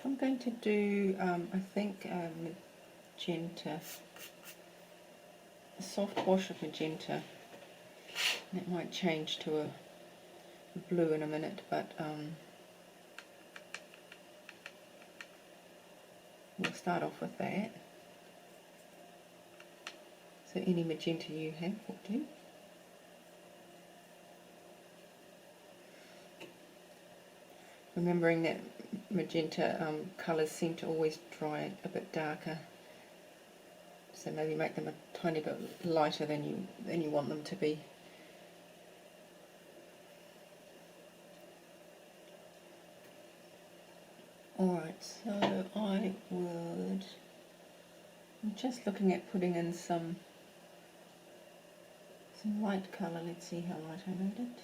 I'm going to do, I think, magenta, a soft wash of magenta. It might change to a blue in a minute, but we'll start off with that. So any magenta you have will do. Remembering that magenta colours seem to always dry a bit darker, so maybe make them a tiny bit lighter than you want them to be. Alright, so I'm just looking at putting in some light colour. Let's see how light I made it.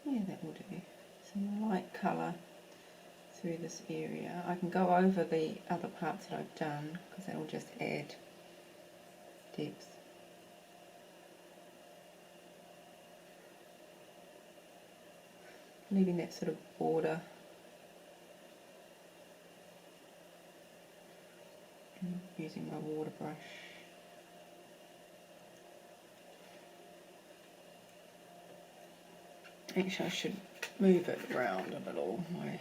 Yeah, that will do. Some light colour through this area. I can go over the other parts that I've done because that will just add depth. Leaving that sort of border. And using my water brush. Actually, I should move it around a little. My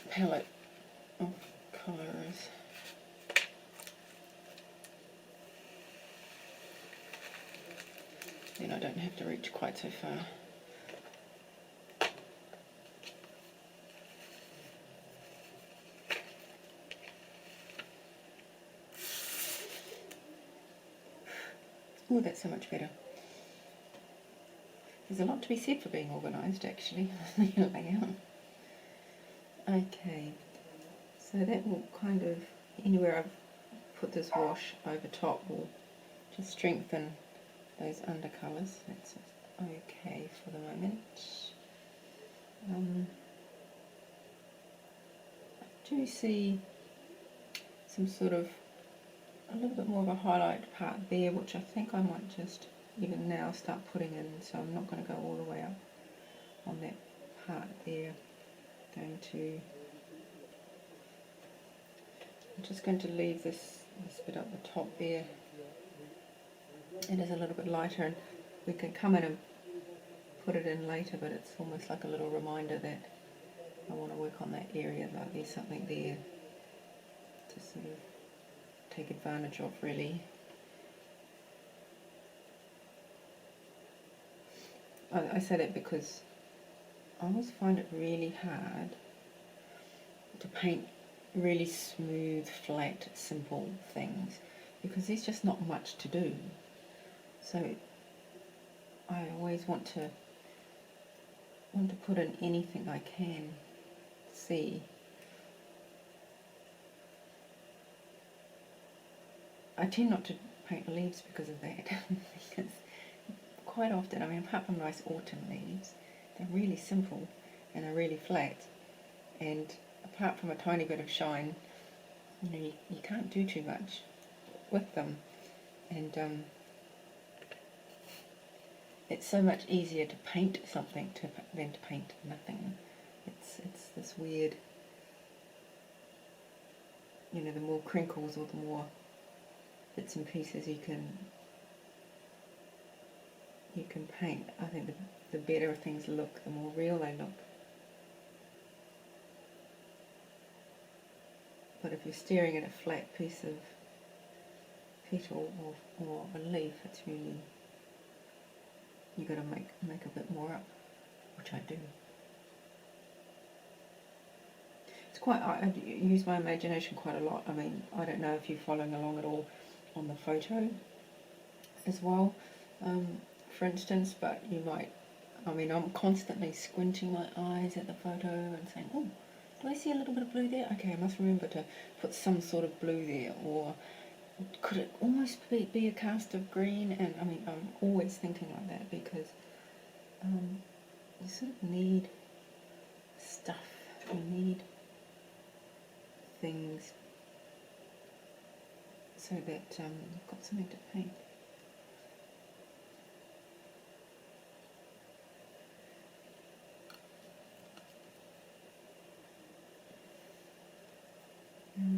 palette of colours. Then I don't have to reach quite so far. Oh, that's so much better. There's a lot to be said for being organised, actually, your layout. Okay, so that will kind of, anywhere I've put this wash over top will just strengthen those undercolours. That's okay for the moment. I do see some sort of a little bit more of a highlight part there, which I think I might just even now start putting in, so I'm not going to go all the way up on that part there. I'm just going to leave this bit up the top there. It is a little bit lighter, and we can come in and put it in later, but it's almost like a little reminder that I want to work on that area, like there's something there to sort of take advantage of, really. I say that because I always find it really hard to paint really smooth, flat, simple things because there's just not much to do. So I always want to put in anything I can see. I tend not to paint leaves because of that. Because quite often, I mean, apart from nice autumn leaves, they're really simple and they're really flat. And apart from a tiny bit of shine, you can't do too much with them. And it's so much easier to paint something than to paint nothing. It's this weird, the more crinkles or the more bits and pieces you can paint, I think the better things look, the more real they look. But if you're staring at a flat piece of petal or a leaf, it's really, you've got to make a bit more up, which I do. It's I use my imagination quite a lot. I mean, I don't know if you're following along at all on the photo as well, for instance, but you might, I mean, I'm constantly squinting my eyes at the photo and saying, oh, do I see a little bit of blue there? Okay, I must remember to put some sort of blue there, or could it almost be a cast of green? And I mean, I'm always thinking like that because you sort of need stuff, you need things so that you've got something to paint.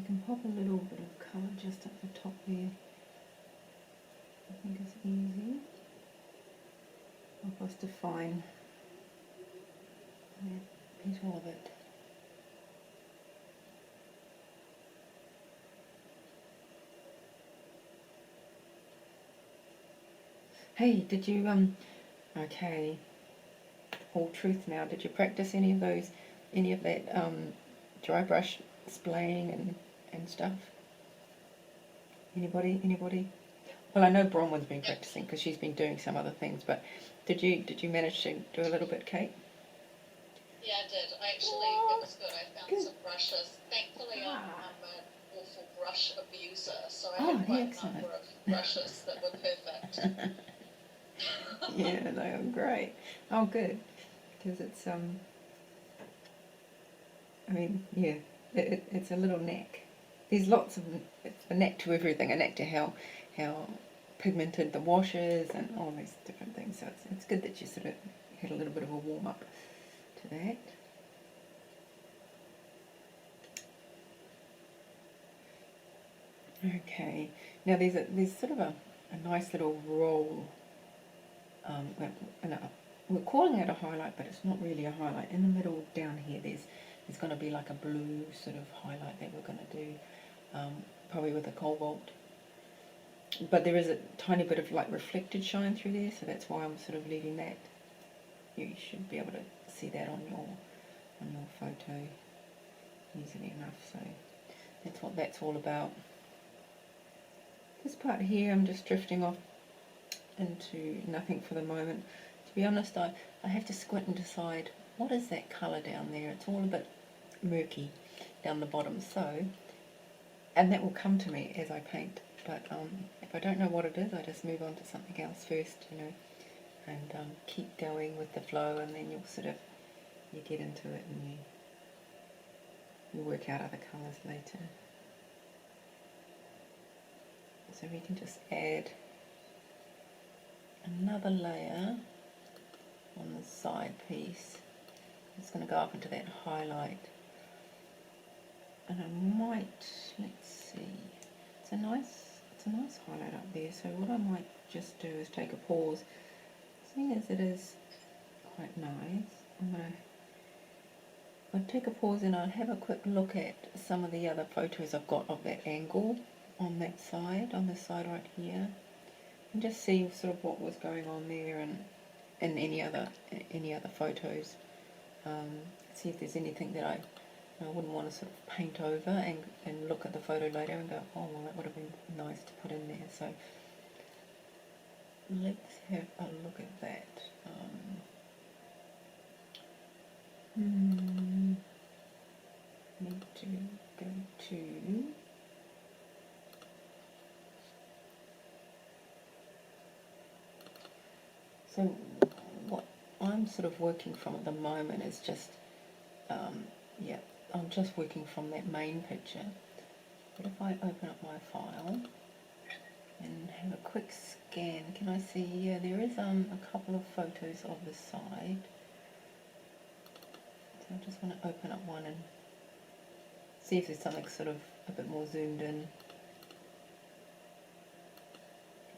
can pop a little bit of colour just at the top there. I think it's easy. Help us define that petal of it. Hey, did you okay, all truth now, did you practice any of that dry brush splaying and stuff? Anybody? Well, I know Bronwyn's been practicing because she's been doing some other things, but did you manage to do a little bit, Kate? Yeah, I did. It was good. I found some brushes. Thankfully, I'm an awful brush abuser, so I had quite a number of brushes that were perfect. Yeah, they are great. Oh, good, because it's I mean, yeah, it's a little neck. There's lots of a neck to everything, a neck to how pigmented the wash is and all these different things. So it's good that you sort of had a little bit of a warm up to that. Okay, now there's sort of a nice little roll. We're calling it a highlight, but it's not really a highlight. In the middle down here, there's going to be like a blue sort of highlight that we're going to do, probably with a cobalt. But there is a tiny bit of like reflected shine through there, so that's why I'm sort of leaving that. You should be able to see that on your photo easily enough. So that's what that's all about. This part here, I'm just drifting off into nothing for the moment. To be honest, I have to squint and decide what is that colour down there. It's all a bit murky down the bottom, so, and that will come to me as I paint, but if I don't know what it is, I just move on to something else first, you know, and keep going with the flow, and then you'll sort of, you get into it and you work out other colours later. So we can just add another layer on the side piece. It's going to go up into that highlight, and I might, let's see, it's a nice highlight up there. So what I might just do is take a pause. Seeing as it is quite nice, I'll take a pause and I'll have a quick look at some of the other photos I've got of that angle on that side, on this side right here, and just see sort of what was going on there, and any other photos. See if there's anything that I wouldn't want to sort of paint over and look at the photo later and go, oh well, that would have been nice to put in there. So let's have a look at that. Need to go to so what I'm sort of working from at the moment is just yeah, I'm just working from that main picture. But if I open up my file and have a quick scan, can I see, yeah, there is a couple of photos of the side. So I just want to open up one and see if there's something sort of a bit more zoomed in.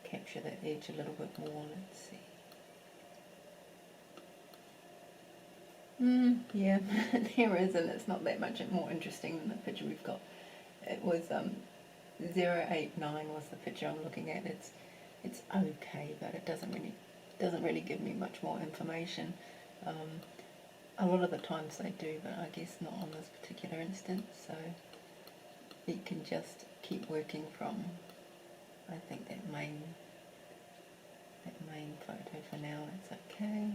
Capture that edge a little bit more, let's see. Yeah, there is, and it's not that much more interesting than the picture we've got. It was 089 was the picture I'm looking at. It's okay, but it doesn't really give me much more information. A lot of the times they do, but I guess not on this particular instance. So you can just keep working from, I think, that main photo for now. It's okay.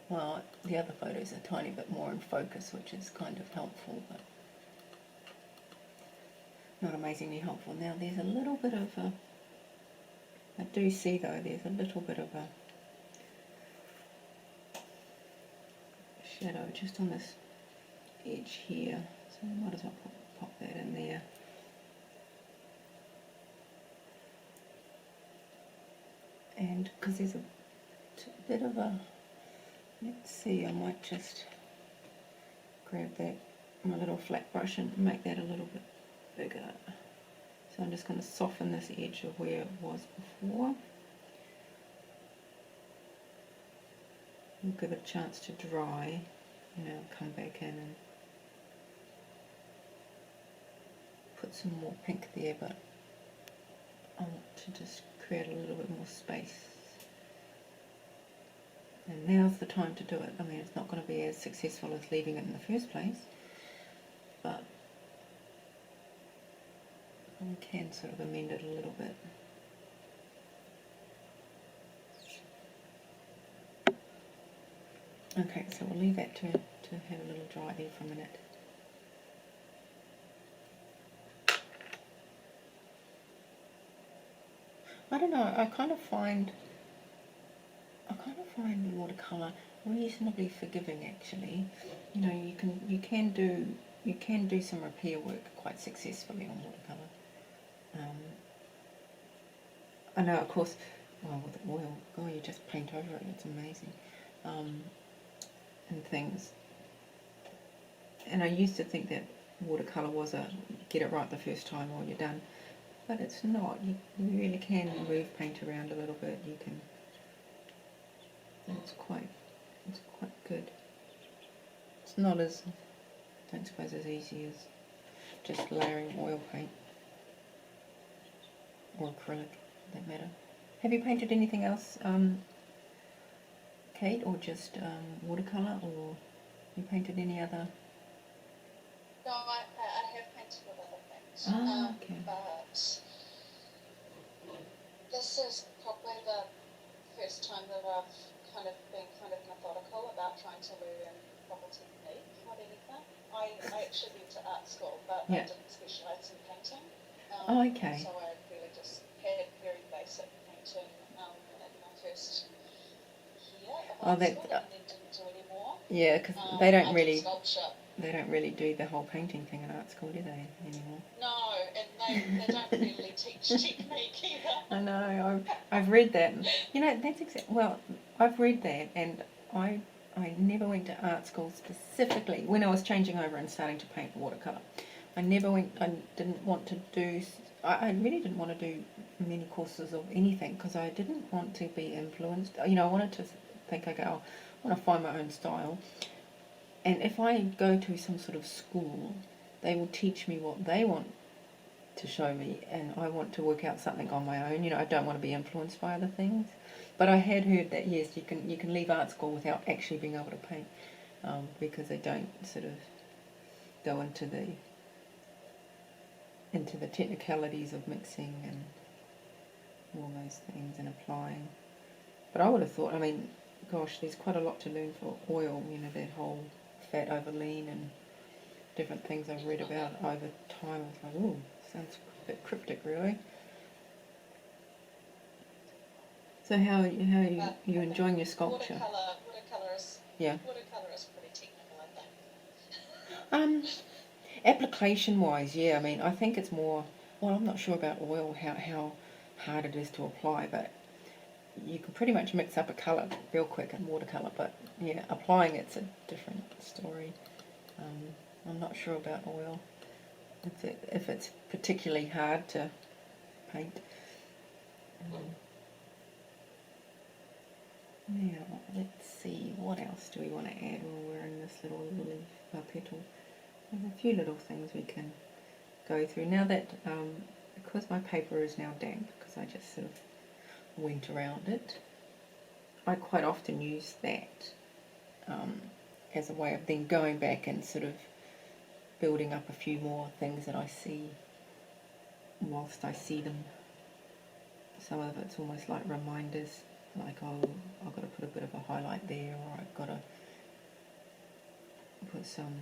Well, the other photos are a tiny bit more in focus, which is kind of helpful, but not amazingly helpful. Now there's a little bit of a, I do see though, there's a little bit of a shadow just on this edge here, so I might as well pop that in there. And because there's a bit of a, let's see, I might just grab that, my little flat brush, and make that a little bit bigger. So I'm just going to soften this edge of where it was before. We'll give it a chance to dry, and I'll come back in and put some more pink there, but I want to just create a little bit more space. And now's the time to do it. I mean, it's not going to be as successful as leaving it in the first place, but we can sort of amend it a little bit. Okay, so we'll leave that to have a little dry there for a minute. I don't know, I kind of find watercolour reasonably forgiving, actually. You know, you can do some repair work quite successfully on watercolour. I know, of course, well, with oil, oh, you just paint over it, it's amazing. And things. And I used to think that watercolour was a get it right the first time or you're done. But it's not. You really can move paint around a little bit. You can. It's quite good. It's not as, I don't suppose, as easy as just layering oil paint or acrylic, for that matter. Have you painted anything else, Kate, or just watercolour, or you painted any other? No, I have painted with other things. Okay. But this is probably the first time that I've kind of been methodical about trying to learn proper technique with anything. I actually went to art school, but I didn't specialise in painting. Okay. So I really just had very basic painting in my first year of art school, and then didn't do any more. Yeah, because they don't really do the whole painting thing in art school, do they, anymore? No, and they don't really teach technique either. I know, I've read that. You know, well, I've read that, and I never went to art school specifically when I was changing over and starting to paint watercolour. I didn't want to do, I really didn't want to do many courses of anything, because I didn't want to be influenced. You know, I wanted to think, okay, I want to find my own style. And if I go to some sort of school, they will teach me what they want to show me, and I want to work out something on my own. You know, I don't want to be influenced by other things. But I had heard that, yes, you can leave art school without actually being able to paint, because they don't sort of go into the technicalities of mixing and all those things and applying. But I would have thought, I mean, gosh, there's quite a lot to learn for oil, you know, that whole fat over lean and different things I've read about over time. I was like, ooh, sounds a bit cryptic, really. So how are you enjoying your sculpture? Watercolour is pretty technical, I think. Application-wise, yeah, I mean, I think it's more, well, I'm not sure about oil, how hard it is to apply, but you can pretty much mix up a colour real quick in watercolour, but yeah, applying it's a different story. I'm not sure about oil, if it's particularly hard to paint. Now, let's see, what else do we want to add while we're in this little leaf petal? There's a few little things we can go through. Now that, because my paper is now damp, because I just sort of went around it, I quite often use that as a way of then going back and sort of building up a few more things that I see whilst I see them. Some of it's almost like reminders, like, oh, I've got to put a bit of a highlight there, or I've got to put some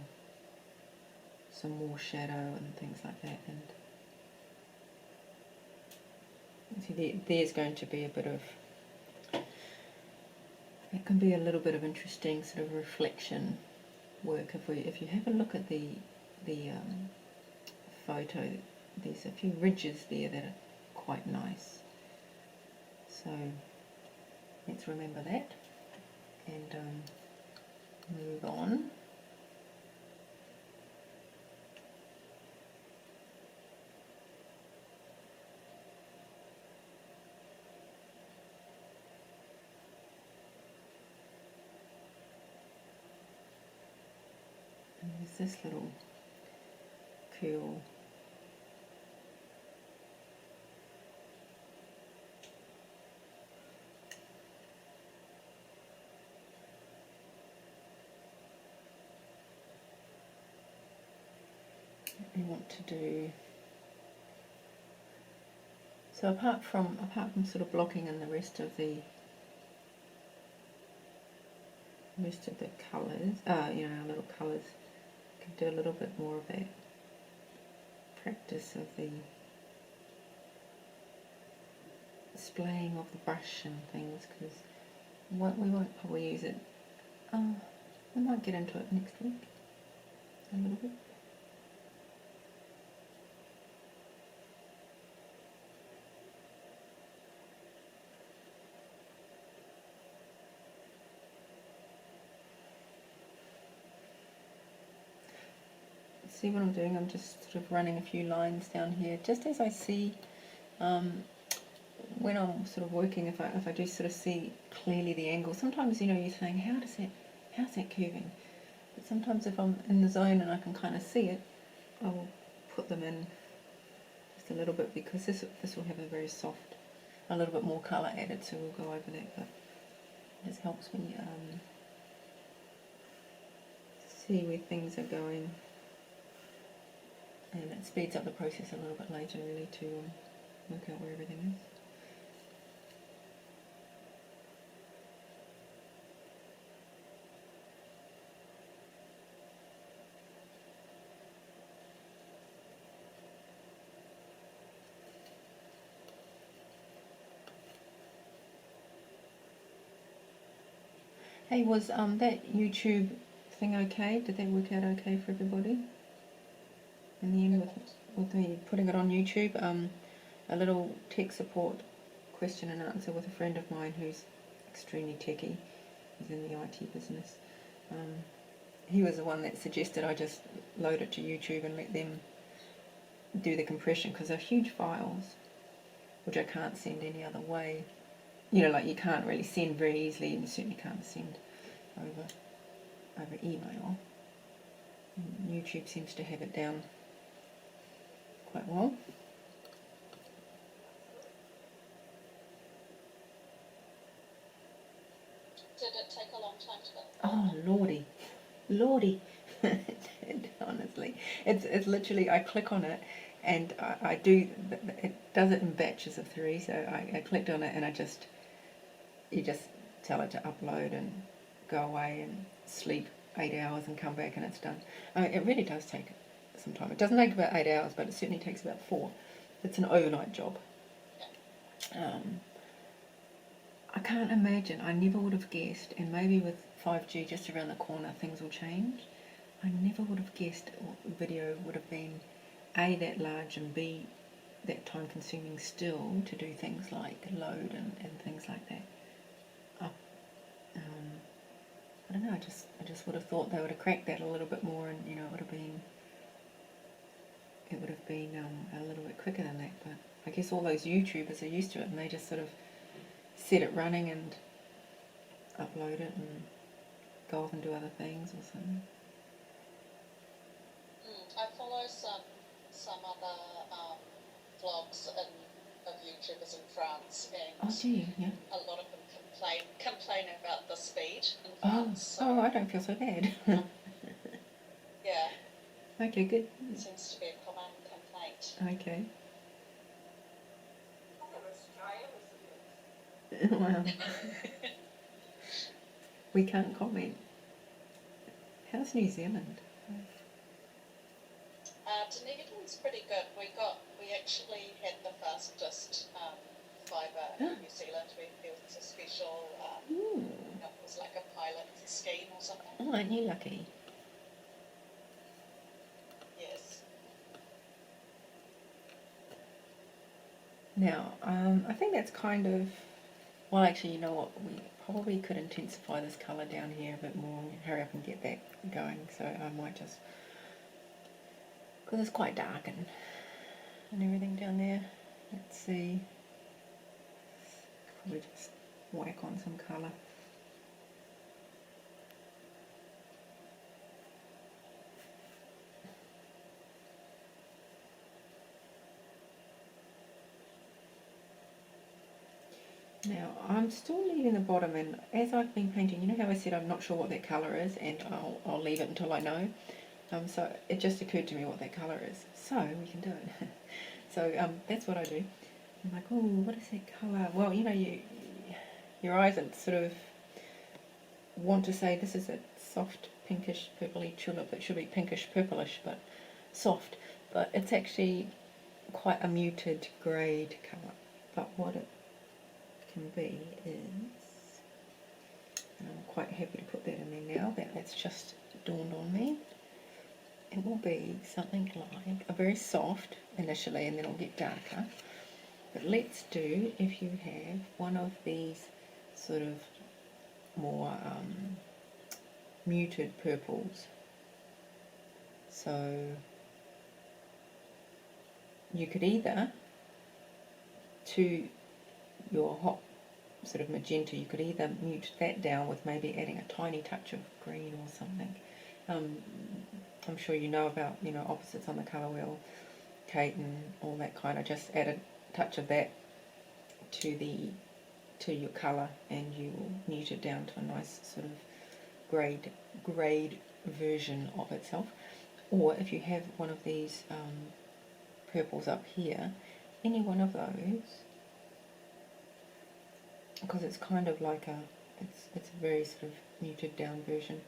more shadow and things like that. And see, there's going to be a bit of, it can be a little bit of interesting sort of reflection work. If you have a look at the photo, there's a few ridges there that are quite nice. So let's remember that and move on. this little curl. We want to do. So apart from sort of blocking in the rest of the colours, you know, our little colours, can do a little bit more of that practice of the displaying of the brush and things, because we won't probably use it. We might get into it next week a little bit. See what I'm doing? I'm just sort of running a few lines down here, just as I see when I'm sort of working. If I do sort of see clearly the angle, sometimes, you know, you're saying, how's that curving? But sometimes if I'm in the zone and I can kind of see it, I will put them in just a little bit, because this will have a very soft, a little bit more colour added, so we'll go over that. But it just helps me see where things are going. And it speeds up the process a little bit later, really, to work out where everything is. Hey, was that YouTube thing okay? Did that work out okay for everybody? In the end, with me putting it on YouTube, a little tech support question and answer with a friend of mine who's extremely techy. He's in the IT business. He was the one that suggested I just load it to YouTube and let them do the compression, because they're huge files, which I can't send any other way. You know, like you can't really send very easily, and you certainly can't send over email. And YouTube seems to have it down quite well. Did it take a long time to get? Oh lordy. Honestly, it's literally, I click on it and I do, it does it in batches of 3, so I clicked on it and you just tell it to upload and go away and sleep 8 hours and come back and it's done. I mean, it really does take some time. It doesn't take about 8 hours, but it certainly takes about 4. It's an overnight job. I can't imagine, I never would have guessed, and maybe with 5G just around the corner things will change. I never would have guessed video would have been A, that large, and B, that time consuming still to do things like load and things like that. I don't know, I just would have thought they would have cracked that a little bit more, and you know, it would have been a little bit quicker than that. But I guess all those YouTubers are used to it, and they just sort of set it running and upload it and go off and do other things or something. I follow some other vlogs of YouTubers in France, and oh, do you? Yeah. a lot of them complain about the speed in France. Oh, I don't feel so bad. Yeah. Okay, good. It seems to be a common complaint. Okay. Wow. We can't comment. How's New Zealand? Dunedin's pretty good. We actually had the fastest fibre in New Zealand. There was a special, it was like a pilot scheme or something. Oh, aren't you lucky? Yes. Now, I think that's kind of, well, actually, you know what, we probably could intensify this colour down here a bit more, hurry up and get that going, so I might just, because it's quite dark and everything down there. Let's see, probably just whack on some colour. I'm still leaving the bottom, and as I've been painting, you know how I said I'm not sure what that colour is, and I'll leave it until I know. So it just occurred to me what that colour is, so we can do it. So that's what I do. I'm like, oh, what is that colour? Well, you know, your eyes are sort of want to say this is a soft pinkish purpley tulip. It should be pinkish purplish, but soft. But it's actually quite a muted greyed colour. But what it can be is, and I'm quite happy to put that in there now, that's just dawned on me. It will be something like a very soft initially, and then it'll get darker. But let's do, if you have one of these sort of more muted purples. So you could either, to your hot sort of magenta, you could either mute that down with maybe adding a tiny touch of green or something. I'm sure you know about, you know, opposites on the colour wheel, Kate, and all that kind. I just add a touch of that to your colour, and you will mute it down to a nice sort of grade version of itself. Or if you have one of these purples up here, any one of those, because it's kind of like it's a very sort of muted down version,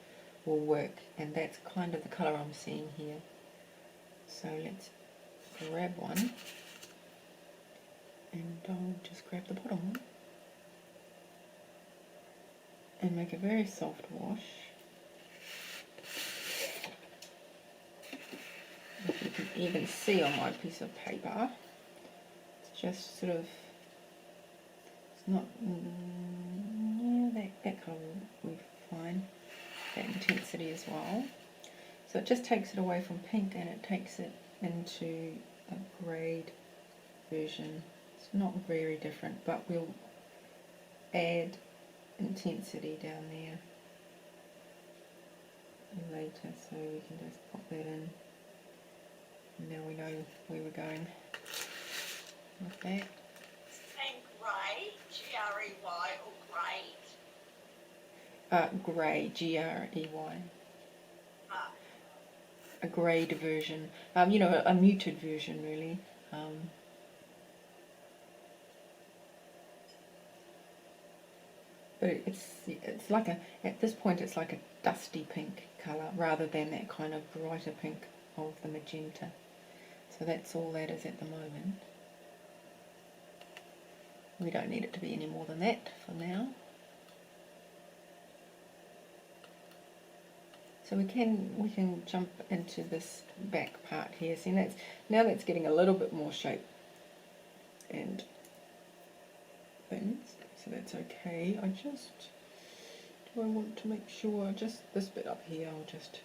will work, and that's kind of the colour I'm seeing here. So let's grab one, and I'll just grab the bottom one and make a very soft wash. If you can even see on my piece of paper, it's just sort of, it's not, yeah, that colour will be fine, that intensity as well. So it just takes it away from pink and it takes it into a greyed version. It's not very different, but we'll add intensity down there later, so we can just pop that in. Now we know where we're going with that. And grey, G-R-E-Y, or grade? Grey, G-R-E-Y. Ah. A greyed version. You know, a muted version, really. But it's like at this point it's like a dusty pink colour rather than that kind of brighter pink of the magenta. So that's all that is at the moment. We don't need it to be any more than that for now. So we can jump into this back part here. See, that's getting a little bit more shape and things. So that's okay. Do I want to make sure just this bit up here, I'll just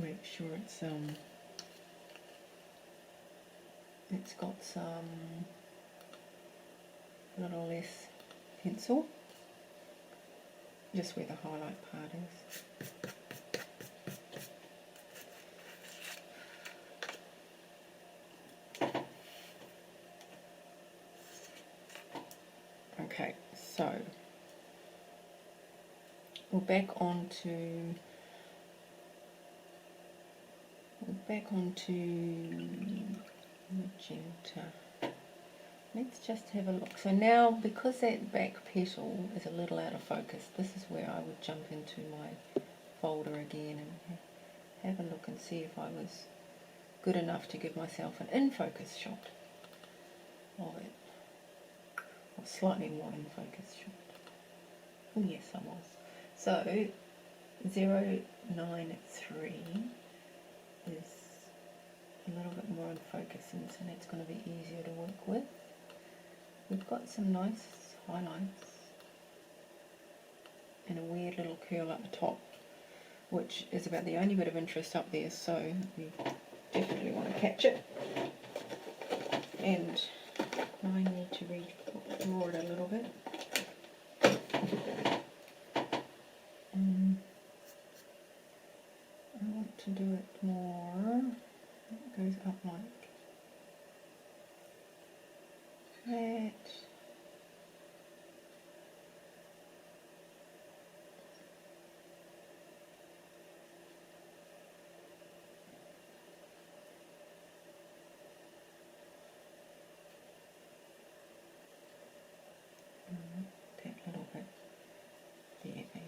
make sure it's got some a little less pencil, just where the highlight part is. Okay, so we're back onto magenta. Let's just have a look. So now, because that back petal is a little out of focus, this is where I would jump into my folder again and have a look and see if I was good enough to give myself an in-focus shot of it. Or slightly more in-focus shot. Oh yes, I was. So 093 is a little bit more in focus, and so that's going to be easier to work with. We've got some nice highlights and a weird little curl up the top, which is about the only bit of interest up there, so we definitely want to catch it. And I need to redraw it a little bit. I want to do it more, it goes up like that. That little bit there, maybe.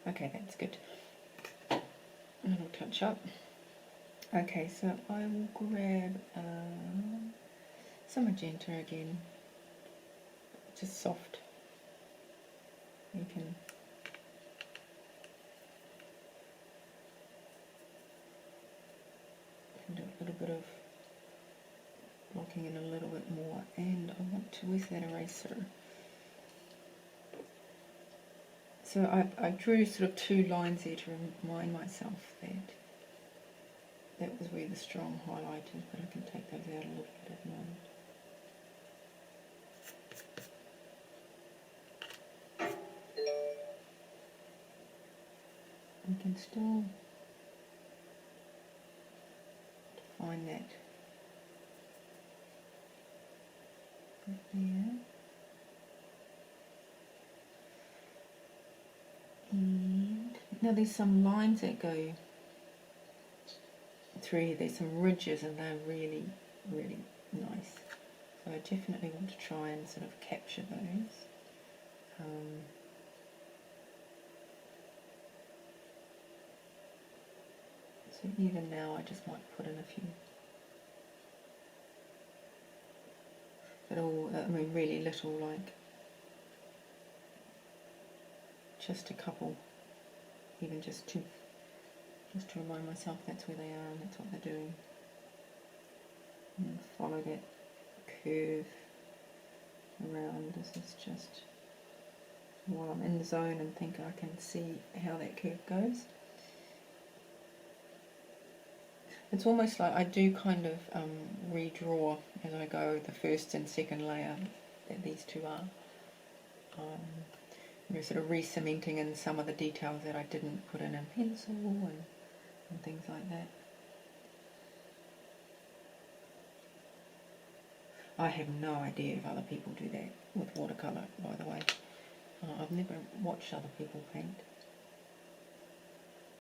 Okay, that's good. A little touch up. Okay, so I will grab some magenta again, just soft. You can do a little bit of blocking in a little bit more, and I want to, where's that eraser? So I drew sort of two lines here to remind myself that was where the strong highlight is, but I can take those out a little bit at the moment. I can still define that right there. And now there's some lines that go through here. There's some ridges and they're really, really nice. So I definitely want to try and sort of capture those. So even now I just might put in a few. But all, I mean really little, like just a couple, even just to remind myself that's where they are and that's what they're doing. And follow that curve around. This is just while I'm in the zone and think I can see how that curve goes. It's almost like I do kind of redraw as I go the first and second layer that these two are. You're sort of re-cementing in some of the details that I didn't put in pencil and things like that. I have no idea if other people do that with watercolour, by the way. I've never watched other people paint.